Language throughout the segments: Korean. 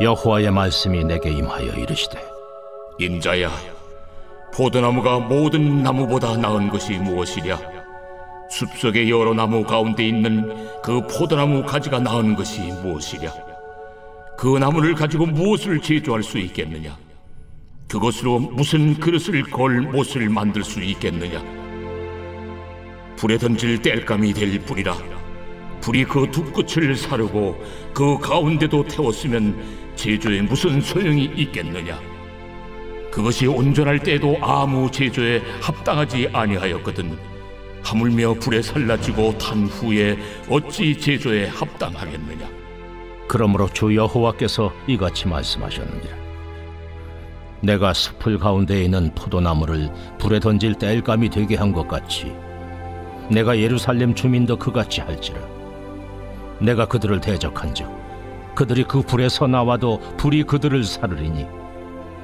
여호와의 말씀이 내게 임하여 이르시되, 인자야, 포도나무가 모든 나무보다 나은 것이 무엇이랴? 숲속의 여러 나무 가운데 있는 그 포도나무 가지가 나은 것이 무엇이랴? 그 나무를 가지고 무엇을 제조할 수 있겠느냐? 그것으로 무슨 그릇을 걸 못을 만들 수 있겠느냐? 불에 던질 땔감이 될 뿐이라. 불이 그 두 끝을 사르고 그 가운데도 태웠으면 제조에 무슨 소용이 있겠느냐? 그것이 온전할 때에도 아무 제조에 합당하지 아니하였거든 하물며 불에 살라지고 탄 후에 어찌 제조에 합당하겠느냐? 그러므로 주 여호와께서 이같이 말씀하셨느니라. 내가 숲을 가운데 있는 포도나무를 불에 던질 땔감이 되게 한 것 같이 내가 예루살렘 주민도 그같이 할지라. 내가 그들을 대적한즉 그들이 그 불에서 나와도 불이 그들을 사르리니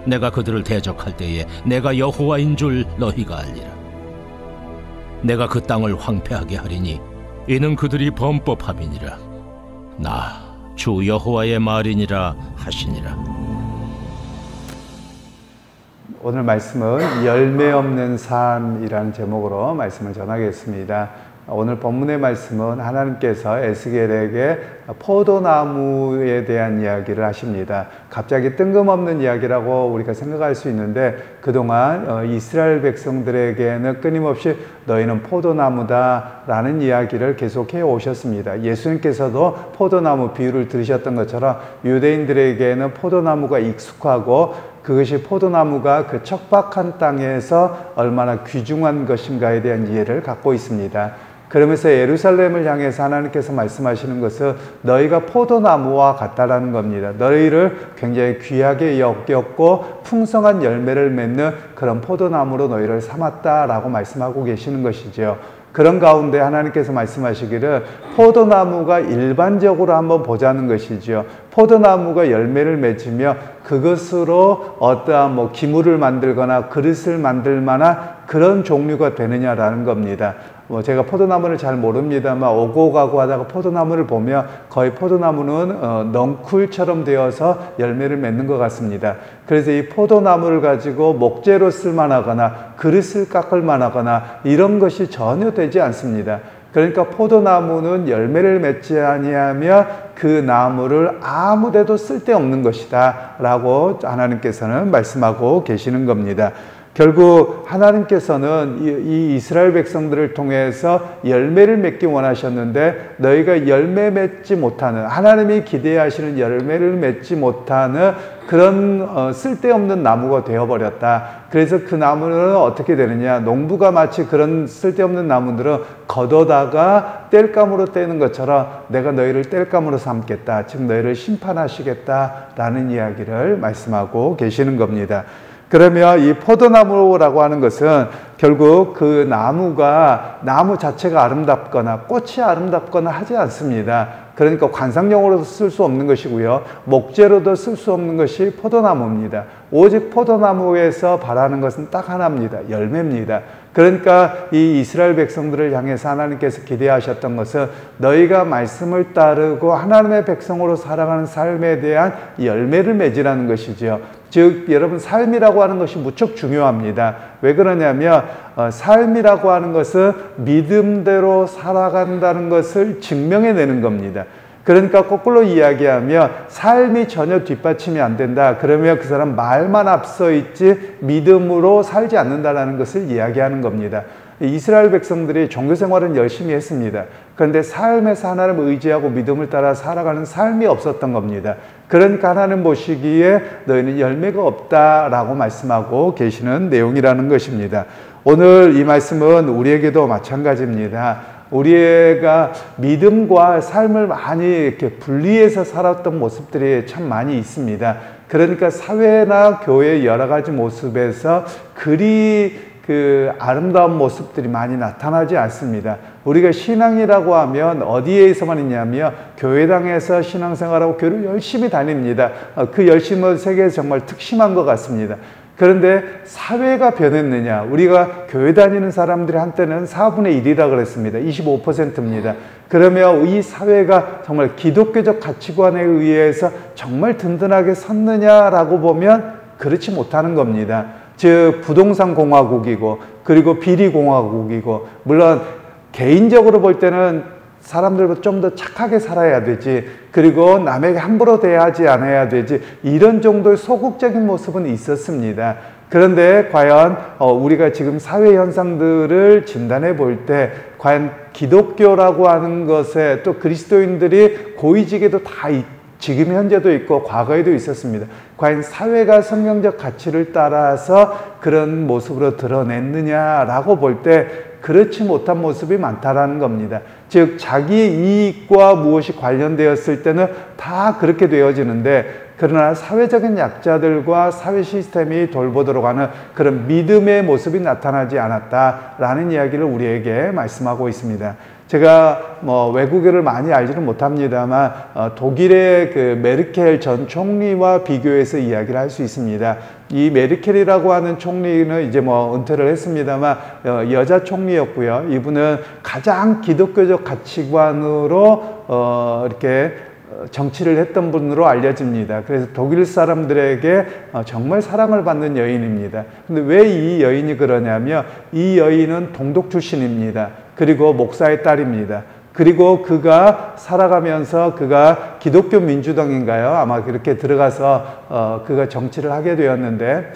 내가 그들을 대적할 때에 내가 여호와인 줄 너희가 알리라. 내가 그 땅을 황폐하게 하리니 이는 그들이 범법함이니라. 나 주 여호와의 말이니라 하시니라. 오늘 말씀은 열매 없는 삶이라는 제목으로 말씀을 전하겠습니다. 오늘 본문의 말씀은 하나님께서 에스겔에게 포도나무에 대한 이야기를 하십니다. 갑자기 뜬금없는 이야기라고 우리가 생각할 수 있는데 그동안 이스라엘 백성들에게는 끊임없이 너희는 포도나무다 라는 이야기를 계속해 오셨습니다. 예수님께서도 포도나무 비유를 들으셨던 것처럼 유대인들에게는 포도나무가 익숙하고 그것이 포도나무가 그 척박한 땅에서 얼마나 귀중한 것인가에 대한 이해를 갖고 있습니다. 그러면서 예루살렘을 향해서 하나님께서 말씀하시는 것은 너희가 포도나무와 같다라는 겁니다. 너희를 굉장히 귀하게 여겼고 풍성한 열매를 맺는 그런 포도나무로 너희를 삼았다라고 말씀하고 계시는 것이죠. 그런 가운데 하나님께서 말씀하시기를 포도나무가 일반적으로 한번 보자는 것이죠. 포도나무가 열매를 맺으며 그것으로 어떠한 기물을 만들거나 그릇을 만들 만한 그런 종류가 되느냐라는 겁니다. 제가 포도나무를 잘 모릅니다만 오고 가고 하다가 포도나무를 보면 거의 포도나무는 넝쿨처럼 되어서 열매를 맺는 것 같습니다. 그래서 이 포도나무를 가지고 목재로 쓸만하거나 그릇을 깎을 만하거나 이런 것이 전혀 되지 않습니다. 그러니까 포도나무는 열매를 맺지 아니하며 그 나무를 아무데도 쓸데없는 것이다 라고 하나님께서는 말씀하고 계시는 겁니다. 결국 하나님께서는 이 이스라엘 백성들을 통해서 열매를 맺기 원하셨는데 너희가 열매 맺지 못하는, 하나님이 기대하시는 열매를 맺지 못하는 그런 쓸데없는 나무가 되어버렸다. 그래서 그 나무는 어떻게 되느냐, 농부가 마치 그런 쓸데없는 나무들은 걷어다가 땔감으로 떼는 것처럼 내가 너희를 땔감으로 삼겠다, 즉 너희를 심판하시겠다라는 이야기를 말씀하고 계시는 겁니다. 그러면 이 포도나무라고 하는 것은 결국 그 나무 자체가 아름답거나 꽃이 아름답거나 하지 않습니다. 그러니까 관상용으로도 쓸 수 없는 것이고요. 목재로도 쓸 수 없는 것이 포도나무입니다. 오직 포도나무에서 바라는 것은 딱 하나입니다. 열매입니다. 그러니까 이 이스라엘 백성들을 향해서 하나님께서 기대하셨던 것은 너희가 말씀을 따르고 하나님의 백성으로 살아가는 삶에 대한 열매를 맺으라는 것이죠. 즉 여러분, 삶이라고 하는 것이 무척 중요합니다. 왜 그러냐면 삶이라고 하는 것은 믿음대로 살아간다는 것을 증명해내는 겁니다. 그러니까 거꾸로 이야기하면 삶이 전혀 뒷받침이 안 된다. 그러면 그 사람 말만 앞서 있지 믿음으로 살지 않는다는 것을 이야기하는 겁니다. 이스라엘 백성들이 종교 생활은 열심히 했습니다. 그런데 삶에서 하나님을 의지하고 믿음을 따라 살아가는 삶이 없었던 겁니다. 그러니까 하나님 보시기에 너희는 열매가 없다라고 말씀하고 계시는 내용이라는 것입니다. 오늘 이 말씀은 우리에게도 마찬가지입니다. 우리가 믿음과 삶을 많이 이렇게 분리해서 살았던 모습들이 참 많이 있습니다. 그러니까 사회나 교회의 여러 가지 모습에서 그리 아름다운 모습들이 많이 나타나지 않습니다. 우리가 신앙이라고 하면 어디에서만 있냐면 교회당에서 신앙생활하고 교회를 열심히 다닙니다. 그 열심은 세계에서 정말 특심한 것 같습니다. 그런데 사회가 변했느냐? 우리가 교회 다니는 사람들이 한때는 4분의 1이라 그랬습니다. 25%입니다. 그러면 이 사회가 정말 기독교적 가치관에 의해서 정말 든든하게 섰느냐라고 보면 그렇지 못하는 겁니다. 즉 부동산 공화국이고 그리고 비리 공화국이고, 물론 개인적으로 볼 때는 사람들보다 좀 더 착하게 살아야 되지, 그리고 남에게 함부로 대하지 않아야 되지, 이런 정도의 소극적인 모습은 있었습니다. 그런데 과연 우리가 지금 사회 현상들을 진단해 볼 때 과연 기독교라고 하는 것에 또 그리스도인들이 고위직에도 다 지금 현재도 있고 과거에도 있었습니다. 과연 사회가 성경적 가치를 따라서 그런 모습으로 드러냈느냐라고 볼 때 그렇지 못한 모습이 많다라는 겁니다. 즉 자기의 이익과 무엇이 관련되었을 때는 다 그렇게 되어지는데, 그러나 사회적인 약자들과 사회 시스템이 돌보도록 하는 그런 믿음의 모습이 나타나지 않았다라는 이야기를 우리에게 말씀하고 있습니다. 제가 외국어를 많이 알지는 못합니다만 독일의 그 메르켈 전 총리와 비교해서 이야기를 할 수 있습니다. 이 메르켈이라고 하는 총리는 이제 은퇴를 했습니다만 여자 총리였고요. 이분은 가장 기독교적 가치관으로 이렇게 정치를 했던 분으로 알려집니다. 그래서 독일 사람들에게 정말 사랑을 받는 여인입니다. 근데 왜 이 여인이 그러냐면 이 여인은 동독 출신입니다. 그리고 목사의 딸입니다. 그리고 그가 살아가면서 그가 기독교 민주당인가요? 아마 그렇게 들어가서 그가 정치를 하게 되었는데,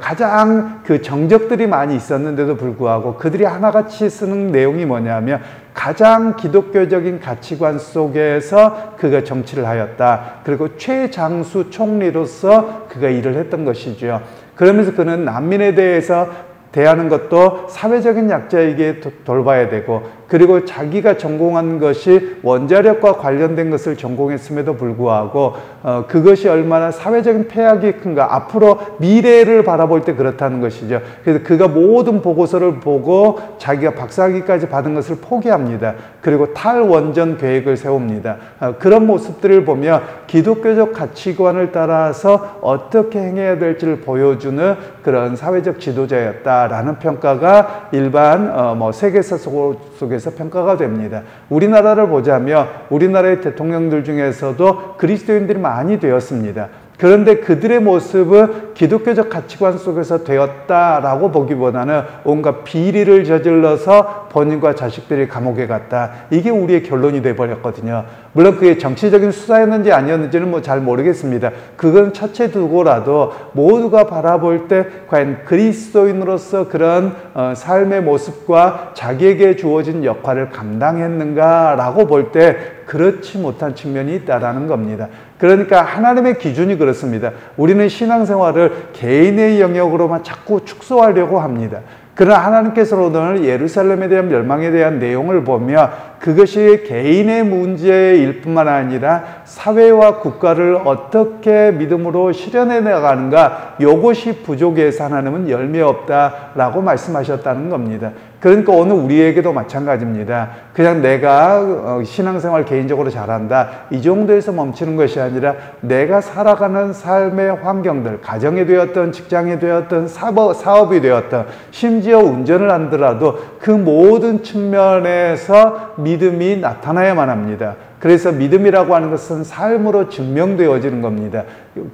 가장 그 정적들이 많이 있었는데도 불구하고 그들이 하나같이 쓰는 내용이 뭐냐면 가장 기독교적인 가치관 속에서 그가 정치를 하였다. 그리고 최장수 총리로서 그가 일을 했던 것이죠. 그러면서 그는 난민에 대해서 대하는 것도 사회적인 약자에게 돌봐야 되고, 그리고 자기가 전공한 것이 원자력과 관련된 것을 전공했음에도 불구하고 그것이 얼마나 사회적인 폐악이 큰가, 앞으로 미래를 바라볼 때 그렇다는 것이죠. 그래서 그가 모든 보고서를 보고 자기가 박사학위까지 받은 것을 포기합니다. 그리고 탈원전 계획을 세웁니다. 그런 모습들을 보며 기독교적 가치관을 따라서 어떻게 행해야 될지를 보여주는 그런 사회적 지도자였다라는 평가가 일반 세계사 속에서 평가가 됩니다. 우리나라를 보자면 우리나라의 대통령들 중에서도 그리스도인들이 많이 되었습니다. 그런데 그들의 모습은 기독교적 가치관 속에서 되었다라고 보기보다는 온갖 비리를 저질러서 본인과 자식들이 감옥에 갔다. 이게 우리의 결론이 돼버렸거든요. 물론 그게 정치적인 수사였는지 아니었는지는 잘 모르겠습니다. 그건 첫째 두고라도 모두가 바라볼 때 과연 그리스도인으로서 그런 삶의 모습과 자기에게 주어진 역할을 감당했는가라고 볼 때 그렇지 못한 측면이 있다라는 겁니다. 그러니까 하나님의 기준이 그렇습니다. 우리는 신앙생활을 개인의 영역으로만 자꾸 축소하려고 합니다. 그러나 하나님께서 오늘 예루살렘에 대한 멸망에 대한 내용을 보면 그것이 개인의 문제일 뿐만 아니라 사회와 국가를 어떻게 믿음으로 실현해 나가는가, 이것이 부족해서 하나님은 열매 없다라고 말씀하셨다는 겁니다. 그러니까 오늘 우리에게도 마찬가지입니다. 그냥 내가 신앙생활 개인적으로 잘한다, 이 정도에서 멈추는 것이 아니라 내가 살아가는 삶의 환경들, 가정이 되었던 직장이 되었던 사업이 되었던 심지어 운전을 한더라도 그 모든 측면에서 믿음이 나타나야만 합니다. 그래서 믿음이라고 하는 것은 삶으로 증명되어지는 겁니다.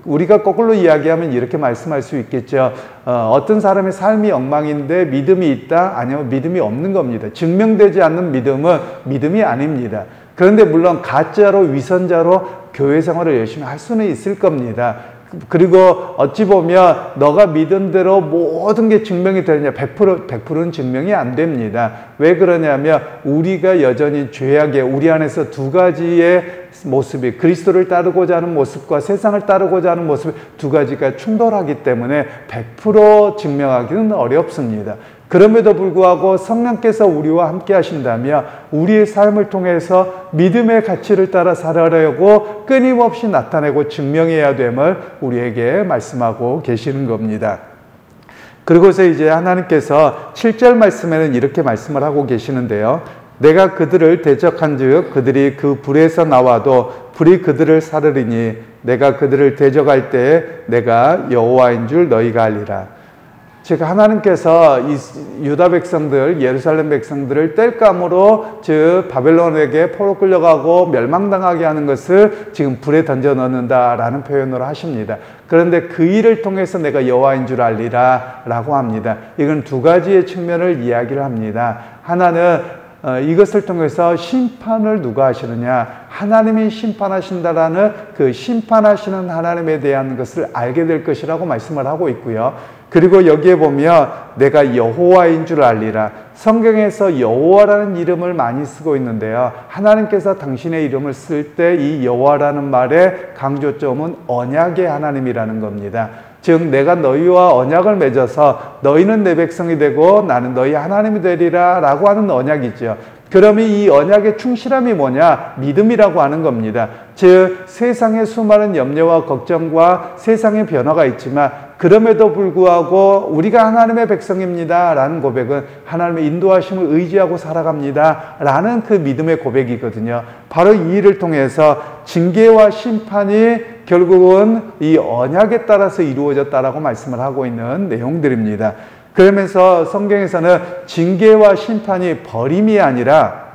우리가 거꾸로 이야기하면 이렇게 말씀할 수 있겠죠. 어떤 사람의 삶이 엉망인데 믿음이 있다? 아니면 믿음이 없는 겁니다. 증명되지 않는 믿음은 믿음이 아닙니다. 그런데 물론 가짜로 위선자로 교회 생활을 열심히 할 수는 있을 겁니다. 그리고 어찌 보면 너가 믿은 대로 모든 게 증명이 되느냐, 100%는 증명이 안 됩니다. 왜 그러냐면 우리가 여전히 죄악에 우리 안에서 두 가지의 모습이, 그리스도를 따르고자 하는 모습과 세상을 따르고자 하는 모습, 두 가지가 충돌하기 때문에 100% 증명하기는 어렵습니다. 그럼에도 불구하고 성령께서 우리와 함께 하신다면 우리의 삶을 통해서 믿음의 가치를 따라 살아가려고 끊임없이 나타내고 증명해야 됨을 우리에게 말씀하고 계시는 겁니다. 그리고서 이제 하나님께서 7절 말씀에는 이렇게 말씀을 하고 계시는데요. 내가 그들을 대적한즉 그들이 그 불에서 나와도 불이 그들을 사르리니 내가 그들을 대적할 때에 내가 여호와인 줄 너희가 알리라. 즉 하나님께서 이 유다 백성들, 예루살렘 백성들을 땔감으로 즉 바벨론에게 포로 끌려가고 멸망당하게 하는 것을 지금 불에 던져 넣는다라는 표현으로 하십니다. 그런데 그 일을 통해서 내가 여호와인 줄 알리라 라고 합니다. 이건 두 가지의 측면을 이야기를 합니다. 하나는 이것을 통해서 심판을 누가 하시느냐, 하나님이 심판하신다라는 그 심판하시는 하나님에 대한 것을 알게 될 것이라고 말씀을 하고 있고요. 그리고 여기에 보면 내가 여호와인 줄 알리라. 성경에서 여호와라는 이름을 많이 쓰고 있는데요, 하나님께서 당신의 이름을 쓸 때 이 여호와라는 말의 강조점은 언약의 하나님이라는 겁니다. 즉 내가 너희와 언약을 맺어서 너희는 내 백성이 되고 나는 너희 하나님이 되리라 라고 하는 언약이죠. 그러면 이 언약의 충실함이 뭐냐? 믿음이라고 하는 겁니다. 즉 세상의 수많은 염려와 걱정과 세상의 변화가 있지만 그럼에도 불구하고 우리가 하나님의 백성입니다 라는 고백은 하나님의 인도하심을 의지하고 살아갑니다 라는 그 믿음의 고백이거든요. 바로 이 일을 통해서 징계와 심판이 결국은 이 언약에 따라서 이루어졌다라고 말씀을 하고 있는 내용들입니다. 그러면서 성경에서는 징계와 심판이 버림이 아니라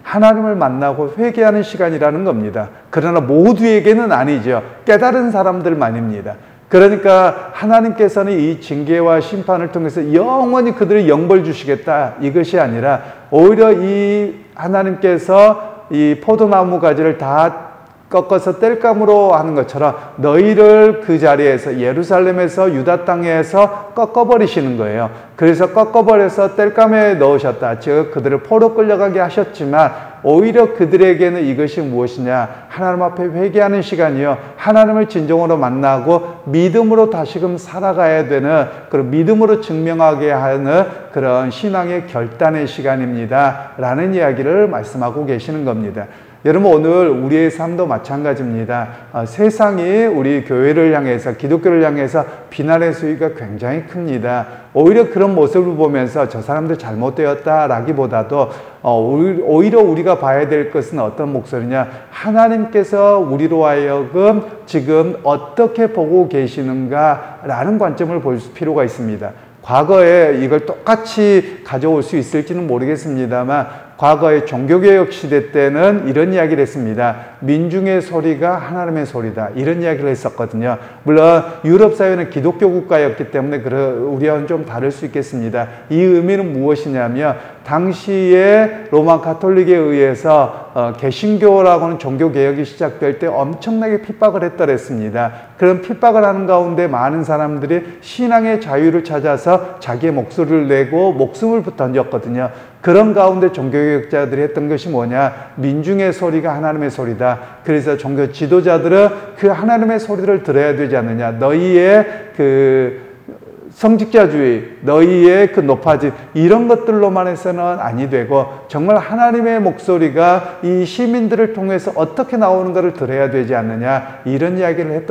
하나님을 만나고 회개하는 시간이라는 겁니다. 그러나 모두에게는 아니죠. 깨달은 사람들만입니다. 그러니까 하나님께서는 이 징계와 심판을 통해서 영원히 그들을 영벌 주시겠다 이것이 아니라 오히려 이 하나님께서 이 포도나무 가지를 다 꺾어서 땔감으로 하는 것처럼 너희를 그 자리에서 예루살렘에서 유다 땅에서 꺾어버리시는 거예요. 그래서 꺾어버려서 땔감에 넣으셨다. 즉 그들을 포로 끌려가게 하셨지만 오히려 그들에게는 이것이 무엇이냐, 하나님 앞에 회개하는 시간이요, 하나님을 진정으로 만나고 믿음으로 다시금 살아가야 되는 그런 믿음으로 증명하게 하는 그런 신앙의 결단의 시간입니다 라는 이야기를 말씀하고 계시는 겁니다. 여러분 오늘 우리의 삶도 마찬가지입니다. 세상이 우리 교회를 향해서, 기독교를 향해서 비난의 수위가 굉장히 큽니다. 오히려 그런 모습을 보면서 저 사람들 잘못되었다라기보다도 오히려 우리가 봐야 될 것은 어떤 목소리냐, 하나님께서 우리로 하여금 지금 어떻게 보고 계시는가라는 관점을 볼 필요가 있습니다. 과거에 이걸 똑같이 가져올 수 있을지는 모르겠습니다만 과거의 종교개혁 시대 때는 이런 이야기를 했습니다. 민중의 소리가 하나님의 소리다, 이런 이야기를 했었거든요. 물론 유럽 사회는 기독교 국가였기 때문에 우리와는 좀 다를 수 있겠습니다. 이 의미는 무엇이냐면 당시에 로마 가톨릭에 의해서 개신교라고 하는 종교개혁이 시작될 때 엄청나게 핍박을 했더랬습니다. 그런 핍박을 하는 가운데 많은 사람들이 신앙의 자유를 찾아서 자기의 목소리를 내고 목숨을 던졌거든요. 그런 가운데 종교개혁자들이 했던 것이 뭐냐, 민중의 소리가 하나님의 소리다. 그래서 종교 지도자들은 그 하나님의 소리를 들어야 되지 않느냐, 너희의 그 성직자주의, 너희의 그 높아짐, 이런 것들로만 해서는 아니 되고 정말 하나님의 목소리가 이 시민들을 통해서 어떻게 나오는가를 들어야 되지 않느냐, 이런 이야기를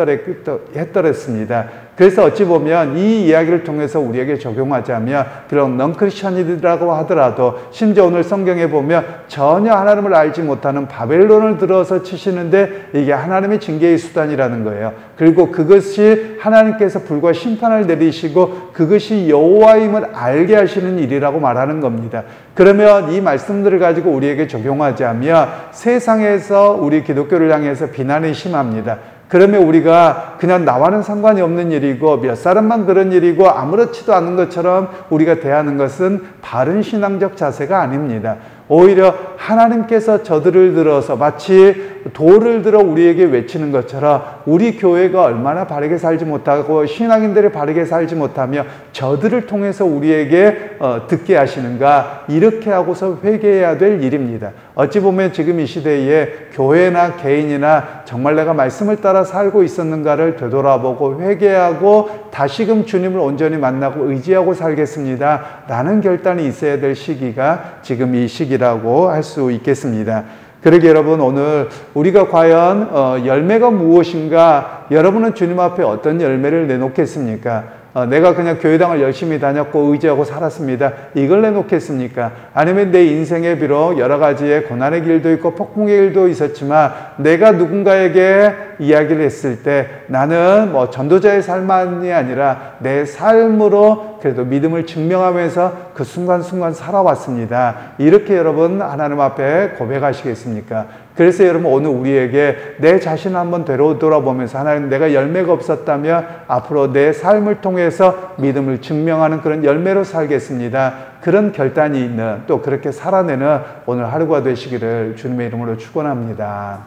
했더랬습니다. 그래서 어찌 보면 이 이야기를 통해서 우리에게 적용하자면 비록 넌크리스천이라고 하더라도 심지어 오늘 성경에 보면 전혀 하나님을 알지 못하는 바벨론을 들어서 치시는데 이게 하나님의 징계의 수단이라는 거예요. 그리고 그것이 하나님께서 불과 심판을 내리시고 그것이 여호와임을 알게 하시는 일이라고 말하는 겁니다. 그러면 이 말씀들을 가지고 우리에게 적용하자면 세상에서 우리 기독교를 향해서 비난이 심합니다. 그러면 우리가 그냥 나와는 상관이 없는 일이고 몇 사람만 그런 일이고 아무렇지도 않은 것처럼 우리가 대하는 것은 바른 신앙적 자세가 아닙니다. 오히려 하나님께서 저들을 들어서 마치 돌을 들어 우리에게 외치는 것처럼 우리 교회가 얼마나 바르게 살지 못하고 신앙인들이 바르게 살지 못하며 저들을 통해서 우리에게 듣게 하시는가, 이렇게 하고서 회개해야 될 일입니다. 어찌 보면 지금 이 시대에 교회나 개인이나 정말 내가 말씀을 따라 살고 있었는가를 되돌아보고 회개하고 다시금 주님을 온전히 만나고 의지하고 살겠습니다 라는 결단이 있어야 될 시기가 지금 이 시기라고 할 수 있겠습니다. 그러게 여러분, 오늘 우리가 과연 열매가 무엇인가, 여러분은 주님 앞에 어떤 열매를 내놓겠습니까? 내가 그냥 교회당을 열심히 다녔고 의지하고 살았습니다. 이걸 내놓겠습니까? 아니면 내 인생에 비록 여러 가지의 고난의 길도 있고 폭풍의 길도 있었지만 내가 누군가에게 이야기를 했을 때 나는 뭐 전도자의 삶만이 아니라 내 삶으로 그래도 믿음을 증명하면서 그 순간순간 살아왔습니다. 이렇게 여러분 하나님 앞에 고백하시겠습니까? 그래서 여러분 오늘 우리에게 내 자신을 한번 되돌아보면서 하나님, 내가 열매가 없었다면 앞으로 내 삶을 통해서 믿음을 증명하는 그런 열매로 살겠습니다. 그런 결단이 있는, 또 그렇게 살아내는 오늘 하루가 되시기를 주님의 이름으로 축원합니다.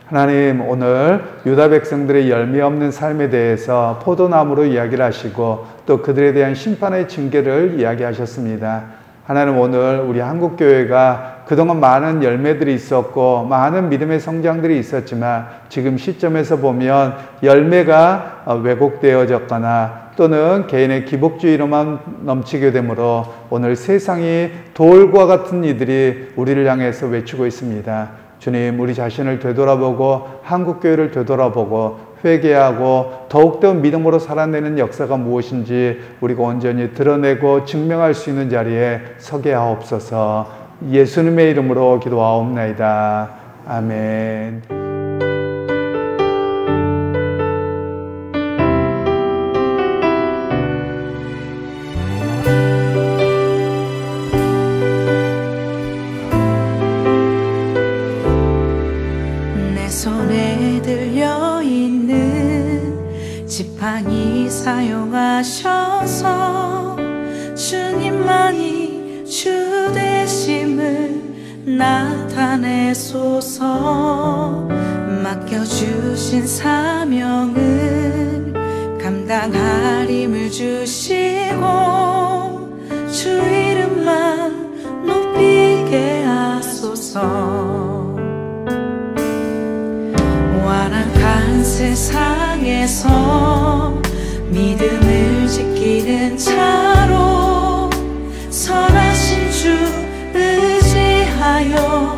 하나님, 오늘 유다 백성들의 열매 없는 삶에 대해서 포도나무로 이야기를 하시고 또 그들에 대한 심판의 징계를 이야기하셨습니다. 하나님, 오늘 우리 한국교회가 그동안 많은 열매들이 있었고 많은 믿음의 성장들이 있었지만 지금 시점에서 보면 열매가 왜곡되어졌거나 또는 개인의 기복주의로만 넘치게 되므로 오늘 세상이 돌과 같은 이들이 우리를 향해서 외치고 있습니다. 주님, 우리 자신을 되돌아보고 한국교회를 되돌아보고 회개하고 더욱더 믿음으로 살아내는 역사가 무엇인지 우리가 온전히 드러내고 증명할 수 있는 자리에 서게 하옵소서. 예수님의 이름으로 기도하옵나이다. 아멘. 내 손에 들려있는 지팡이 사용하셔서 주님만이 주 되심을 나타내소서. 맡겨주신 사명을 감당할 힘을 주시고 주 이름만 높이게 하소서. 완악한 세상에서 믿음을 지키는 자로 선하신 주 의지하여